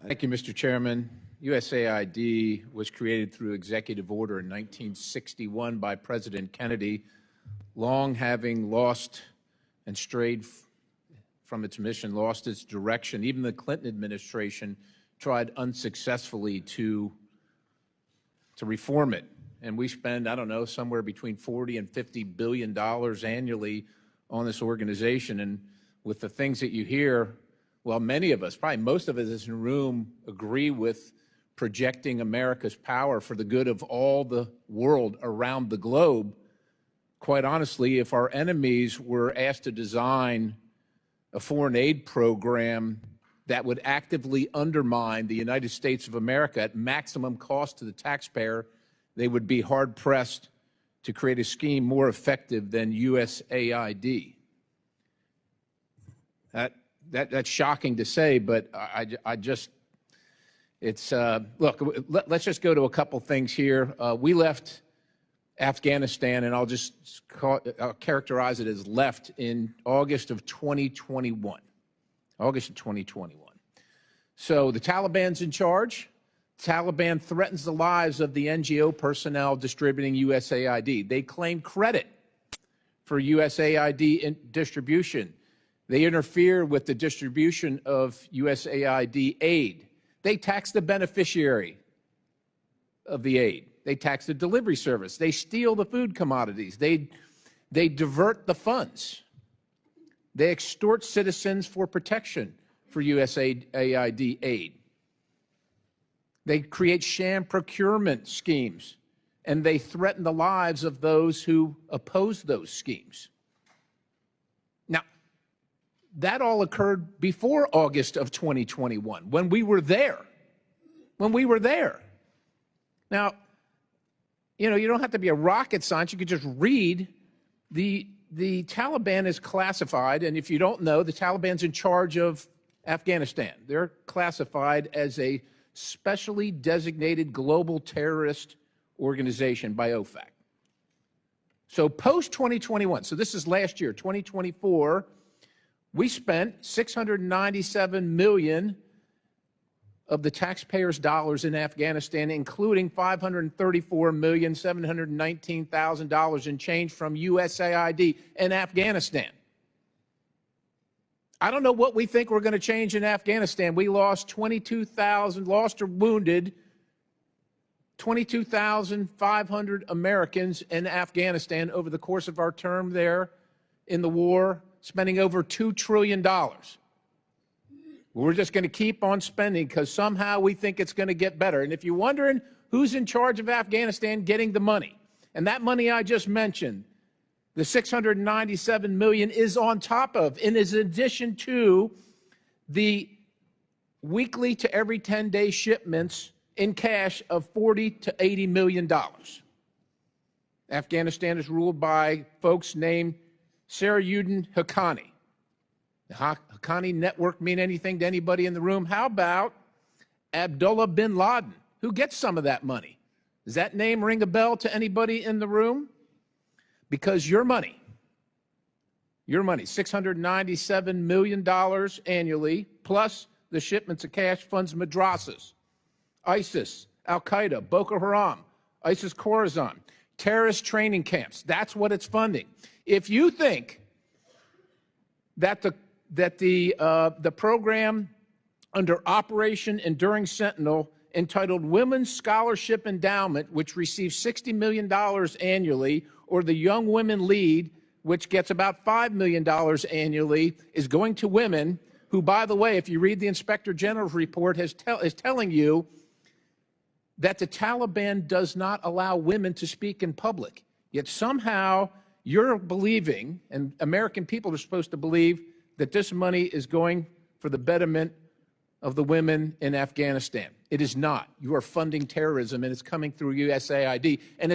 Thank you, Mr. Chairman. USAID was created through executive order in 1961 by President Kennedy, long having lost and strayed from its mission, lost its direction. Even the Clinton administration tried unsuccessfully to reform it. And we spend, I don't know, somewhere between $40 and $50 billion annually on this organization. And with the things that you hear, well, many of us, probably most of us in this room, agree with projecting America's power for the good of all the world around the globe. Quite honestly, if our enemies were asked to design a foreign aid program that would actively undermine the United States of America at maximum cost to the taxpayer, they would be hard-pressed to create a scheme more effective than USAID. That's shocking to say, but I just, it's, look, let's just go to a couple things here. We left Afghanistan, and I'll just characterize it as left in August of 2021. August of 2021. So the Taliban's in charge. The Taliban threatens the lives of the NGO personnel distributing USAID. They claim credit for USAID distribution. They interfere with the distribution of USAID aid. They tax the beneficiary of the aid. They tax the delivery service. They steal the food commodities. They divert the funds. They extort citizens for protection for USAID aid. They create sham procurement schemes, and they threaten the lives of those who oppose those schemes. Now, that all occurred before August of 2021, when we were there. When we were there. Now, you know, you don't have to be a rocket scientist. You could just read the Taliban is classified, and if you don't know, the Taliban's in charge of Afghanistan. They're classified as a specially designated global terrorist organization by OFAC. So post-2021, so this is last year, 2024, we spent $697 million of the taxpayers' dollars in Afghanistan, including $534,719,000 in change from USAID in Afghanistan. I don't know what we think we're going to change in Afghanistan. We lost 22,000, lost or wounded 22,500 Americans in Afghanistan over the course of our term there in the war, spending over $2 trillion. We're just going to keep on spending because somehow we think it's going to get better. And if you're wondering who's in charge of Afghanistan getting the money, and that money I just mentioned, the $697 million is on top of, and is in addition to the weekly to every 10-day shipments in cash of $40 to $80 million. Afghanistan is ruled by folks named Sarajuddin Haqqani. The Haqqani network mean anything to anybody in the room? How about Abdullah bin Laden? Who gets some of that money? Does that name ring a bell to anybody in the room? Because your money, $697 million annually, plus the shipments of cash funds madrasas, ISIS, Al-Qaeda, Boko Haram, ISIS-Khorasan, terrorist training camps. That's what it's funding. If you think that the program under Operation Enduring Sentinel, entitled Women's Scholarship Endowment, which receives $60 million annually, or the Young Women Lead, which gets about $5 million annually, is going to women who, by the way, if you read the Inspector General's report, is telling you that the Taliban does not allow women to speak in public. Yet somehow you're believing, and American people are supposed to believe, that this money is going for the betterment of the women in Afghanistan. It is not. You are funding terrorism, and it's coming through USAID. And